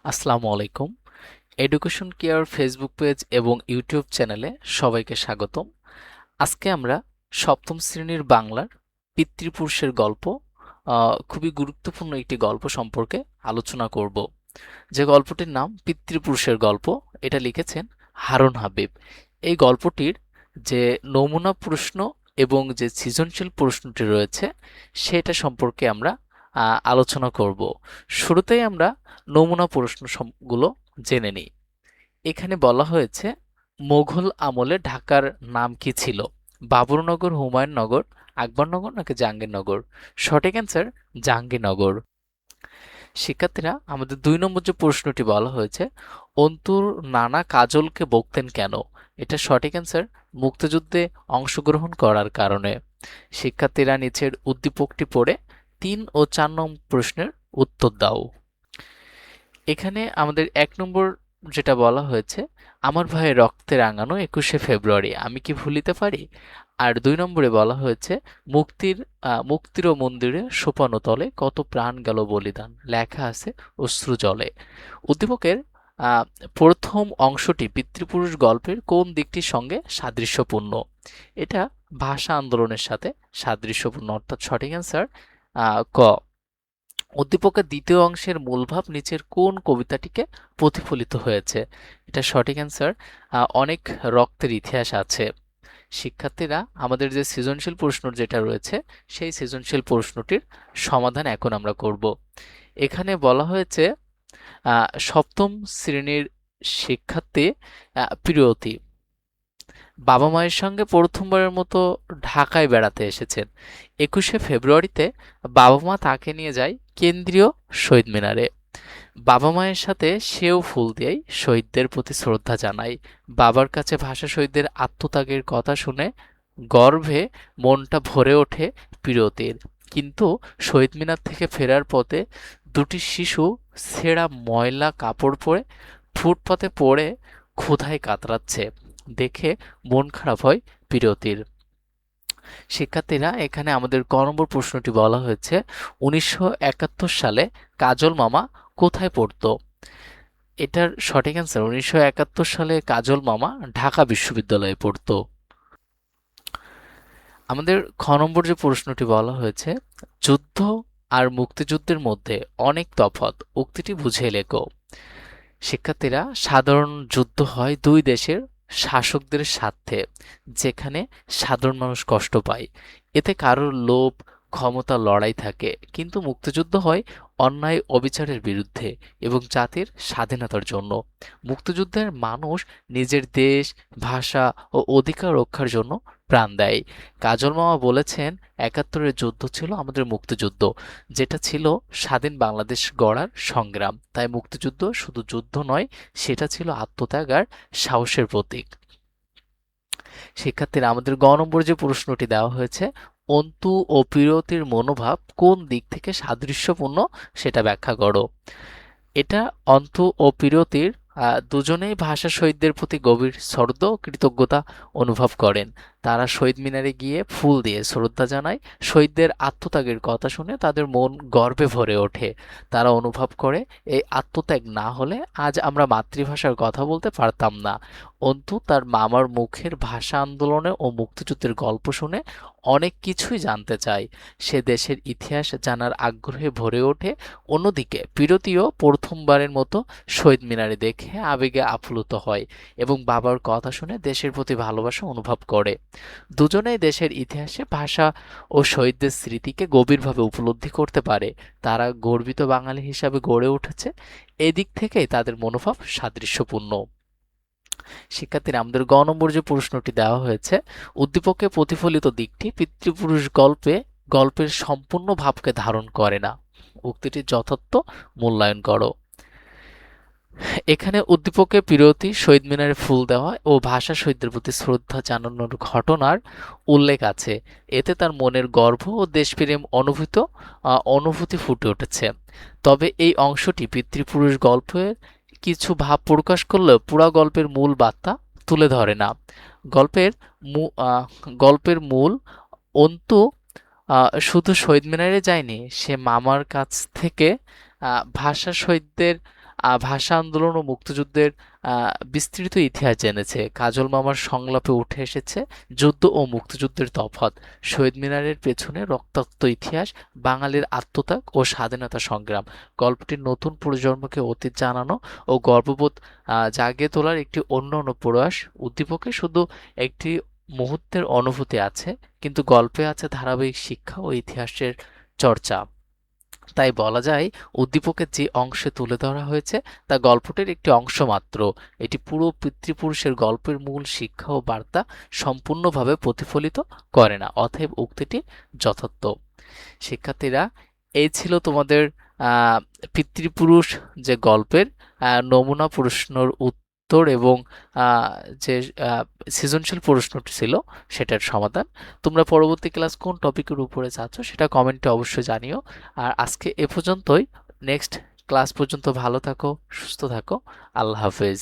আসসালামু আলাইকুম। Education care Facebook page এবং ইউটিউব চ্যানেলে সবাইকে স্বাগতম। আজকে আমরা সপ্তম শ্রেণীর বাংলার পিতৃপুরুষের গল্প, খুবই গুরুত্বপূর্ণ একটি গল্প সম্পর্কে আলোচনা করব। যে গল্পটির নাম পিতৃপুরুষের গল্প, এটা লিখেছেন হারুন হাবিব। এই গল্পটির যে নমুনা প্রশ্ন এবং যে সৃজনশীল প্রশ্নটি রয়েছে সেটা সম্পর্কে আমরা আলোচনা করব। শুরুতেই আমরা নমুনা প্রশ্নগুলো জেনে নিই। এখানে বলা হয়েছে, মোঘল আমলে ঢাকার নাম কি ছিল? বাবরনগর, হুমায়ুননগর, আকবরনগর নাকি জাহাঙ্গীরনগর? সঠিক অ্যান্সার জাহাঙ্গীরনগর। শিক্ষার্থীরা, আমাদের 2 নম্বর যে প্রশ্নটি বলা হয়েছে, অন্তুর নানা কাজলকে বকতেন কেন? এটা সঠিক অ্যান্সার মুক্তিযুদ্ধে অংশগ্রহণ করার কারণে। শিক্ষার্থীরা নিচের উদ্দীপকটি পড়ে 3 ও 4 নম্বর প্রশ্নের উত্তর দাও। এখানে আমাদের 1 নম্বর যেটা বলা হয়েছে, আমার ভাইয়ের রক্তে রাঙানো 21শে ফেব্রুয়ারি আমি কি ভুলিতে পারি? আর 2 নম্বরে বলা হয়েছে, মুক্তির ও মন্দিরে সোপানো তলে কত প্রাণ গেল বলিদান, লেখা আছে অশ্রু জলে। উদ্দীপকের আহ, প্রথম অংশটি পিতৃপুরুষ গল্পের কোন দিকটির সঙ্গে সাদৃশ্যপূর্ণ? এটা ভাষা আন্দোলনের সাথে সাদৃশ্যপূর্ণ, অর্থাৎ সঠিক অ্যান্সার ক। উদ্দীপকের দ্বিতীয় অংশের মূলভাব নিচের কোন কবিতাটিকে প্রতিফলিত হয়েছে? এটা সঠিক অ্যান্সার অনেক রক্তের ইতিহাস আছে। শিক্ষার্থীরা, আমাদের যে সৃজনশীল প্রশ্ন যেটা রয়েছে সেই সৃজনশীল প্রশ্নটির সমাধান এখন আমরা করব। এখানে বলা হয়েছে, সপ্তম শ্রেণীর শিক্ষার্থী প্রিয়তি বাবা মায়ের সঙ্গে প্রথমবারের মতো ঢাকায় বেড়াতে এসেছেন। 21শে ফেব্রুয়ারিতে বাবা মা তাকে নিয়ে যায় কেন্দ্রীয় শহীদ মিনারে। বাবা মায়ের সাথে সেও ফুল দিয়েই শহীদদের প্রতি শ্রদ্ধা জানায়। বাবার কাছে ভাষা শহীদদের আত্মত্যাগের কথা শুনে গর্বে মনটা ভরে ওঠে প্রিয়তির। কিন্তু শহীদ মিনার থেকে ফেরার পথে দুটি শিশু ছেঁড়া ময়লা কাপড় পরে ফুটপাতে পড়ে ক্ষুধায় কাতরাচ্ছে দেখে মন খারাপ হয় প্রিয়তির। শিক্ষার্থীরা, এখানে আমাদের ক নম্বর প্রশ্নটি বলা হয়েছে, 1971 সালে কাজল মামা কোথায় পড়তো? এটার সঠিক অ্যান্সার 1971 সালে কাজল মামা ঢাকা বিশ্ববিদ্যালয়ে পড়তো। আমাদের খ নম্বর যে প্রশ্নটি বলা হয়েছে, যুদ্ধ আর মুক্তিযুদ্ধের মধ্যে অনেক তফাৎ, উক্তিটি বুঝিয়ে লেখো। শিক্ষার্থীরা, সাধারণ যুদ্ধ হয় দুই দেশের শাসকদের স্বার্থে, যেখানে সাধারণ মানুষ কষ্ট পায়। এতে কারোর লোভ, ক্ষমতা, লড়াই থাকে। কিন্তু মুক্তিযুদ্ধ হয় অন্যায় অবিচারের বিরুদ্ধে এবং জাতির স্বাধীনতার জন্য। মুক্তিযুদ্ধের মানুষ নিজের দেশ, ভাষা ও অধিকার রক্ষার জন্য প্রাণ দেয়। কাজল মামা বলেছেন, 71-এর যুদ্ধ ছিল আমাদের মুক্তিযুদ্ধ, যেটা ছিল স্বাধীন বাংলাদেশ গড়ার সংগ্রাম। তাই মুক্তিযুদ্ধ শুধু যুদ্ধ নয়, সেটা ছিল আত্মত্যাগ আর সাহসের প্রতীক। শিক্ষার্থীরা, আমাদের গ নম্বর যে প্রশ্নটি দেওয়া হয়েছে, অন্তু ও প্রিয়তির মনোভাব কোন দিক থেকে সাদৃশ্যপূর্ণ সেটা ব্যাখ্যা করো। এটা অন্তু ও প্রিয়তির দুজনেই ভাষা শহীদদের প্রতি গভীর শ্রদ্ধা ও কৃতজ্ঞতা অনুভব করেন। তারা শহীদ মিনারে গিয়ে ফুল দিয়ে শ্রদ্ধা জানায়। শহীদদের আত্মত্যাগের কথা শুনে তাদের মন গর্বে ভরে ওঠে। তারা অনুভব করে, এই আত্মত্যাগ না হলে আজ আমরা মাতৃভাষার কথা বলতে পারতাম না। অন্তু তার মামার মুখের ভাষা আন্দোলনে ও মুক্তিযুদ্ধের গল্প শুনে অনেক কিছুই জানতে চায়। সে দেশের ইতিহাস জানার আগ্রহে ভরে ওঠে। অন্যদিকে প্রিয়তিও প্রথমবারের মতো শহীদ মিনারে দেখে আবেগে আপ্লুত হয় এবং বাবার কথা শুনে দেশের প্রতি ভালোবাসা অনুভব করে। দুজনেই দেশের ইতিহাসে, ভাষা ও শহীদদের স্মৃতিকে গভীরভাবে উপলব্ধি করতে পারে। তারা গর্বিত বাঙালি হিসাবে গড়ে উঠেছে। এদিক থেকেই তাদের মনোভাব সাদৃশ্যপূর্ণ। শিক্ষার্থীরা, আমাদের গ নম্বর যে প্রশ্নটি দেওয়া হয়েছে, উদ্দীপকে প্রতিফলিত দিকটি পিতৃপুরুষ গল্পের সম্পূর্ণ ভাবকে ধারণ করে না, উক্তিটি যথার্থ মূল্যায়ন করো। এখানে উদ্দীপকে প্রিয়তি, শহীদ মিনারে ফুল দেওয়া ও ভাষা শহীদদের প্রতি শ্রদ্ধা জানানোর ঘটনার উল্লেখ আছে। এতে তার মনের গর্ব ও দেশপ্রেম অনুভূতি ফুটে উঠেছে। তবে এই অংশটি পিতৃপুরুষ গল্পের কিছু ভাব প্রকাশ করলেও পুরা গল্পের মূল বার্তা তুলে ধরে না। গল্পের মু- আহ, গল্পের মূল অন্তু শুধু শহীদ মিনারে যায়নি, সে মামার কাছ থেকে ভাষা শহীদদের ভাষা আন্দোলন ও মুক্তিযুদ্ধের বিস্তৃত ইতিহাস জেনেছে। কাজল মামার সংলাপে উঠে এসেছে যুদ্ধ ও মুক্তিযুদ্ধের তফাৎ, শহীদ মিনারের পেছনে রক্তাক্ত ইতিহাস, বাঙালির আত্মত্যাগ ও স্বাধীনতা সংগ্রাম। গল্পটি নতুন প্রজন্মকে অতীত জানানো ও গর্ববোধ জাগিয়ে তোলার একটি অনন্য প্রয়াস। উদ্দীপকে শুধু একটি মুহূর্তের অনুভূতি আছে, কিন্তু গল্পে আছে ধারাবাহিক শিক্ষা ও ইতিহাসের চর্চা। তাই বলা যায় উদ্দীপকের যে অংশে তুলে ধরা হয়েছে তা গল্পটির একটি অংশ মাত্র। এটি পুরো পিতৃপুরুষের গল্পের মূল শিক্ষা ও বার্তা সম্পূর্ণভাবে প্রতিফলিত করে না। অতএব উক্তিটি যথার্থ। শিক্ষার্থীরা, এই ছিল তোমাদের পিতৃপুরুষ যে গল্পের নমুনা প্রশ্নর উত্তর এবং যে সৃজনশীল প্রশ্নটি ছিল সেটার সমাধান। তোমরা পরবর্তী ক্লাস কোন টপিকের উপরে চাচ্ছ সেটা কমেন্টে অবশ্যই জানিও। আর আজকে এ পর্যন্তই। নেক্সট ক্লাস পর্যন্ত ভালো থাকো, সুস্থ থাকো। আল্লাহ হাফেজ।